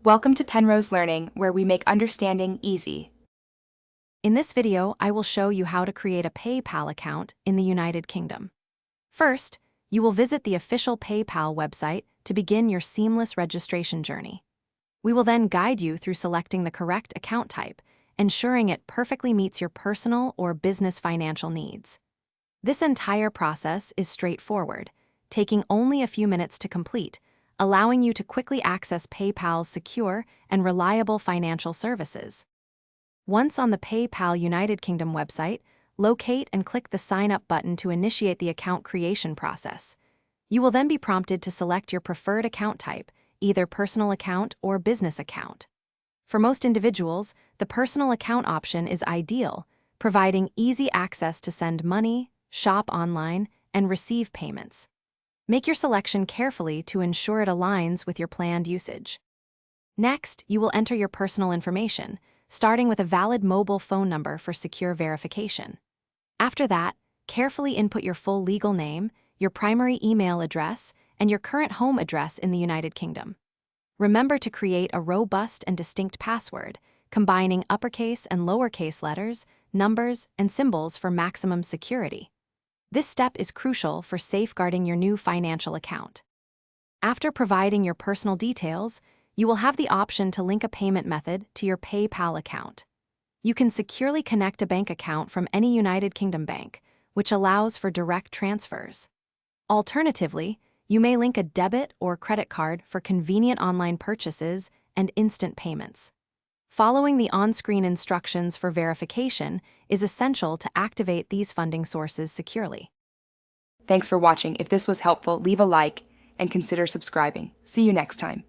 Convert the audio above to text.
Welcome to Penrose Learning, where we make understanding easy. In this video, I will show you how to create a PayPal account in the United Kingdom. First, you will visit the official PayPal website to begin your seamless registration journey. We will then guide you through selecting the correct account type, ensuring it perfectly meets your personal or business financial needs. This entire process is straightforward, taking only a few minutes to complete, allowing you to quickly access PayPal's secure and reliable financial services. Once on the PayPal United Kingdom website, locate and click the Sign Up button to initiate the account creation process. You will then be prompted to select your preferred account type, either personal account or business account. For most individuals, the personal account option is ideal, providing easy access to send money, shop online, and receive payments. Make your selection carefully to ensure it aligns with your planned usage. Next, you will enter your personal information, starting with a valid mobile phone number for secure verification. After that, carefully input your full legal name, your primary email address, and your current home address in the United Kingdom. Remember to create a robust and distinct password, combining uppercase and lowercase letters, numbers, and symbols for maximum security. This step is crucial for safeguarding your new financial account. After providing your personal details, you will have the option to link a payment method to your PayPal account. You can securely connect a bank account from any United Kingdom bank, which allows for direct transfers. Alternatively, you may link a debit or credit card for convenient online purchases and instant payments. Following the on-screen instructions for verification is essential to activate these funding sources securely. Thanks for watching. If this was helpful, leave a like and consider subscribing. See you next time.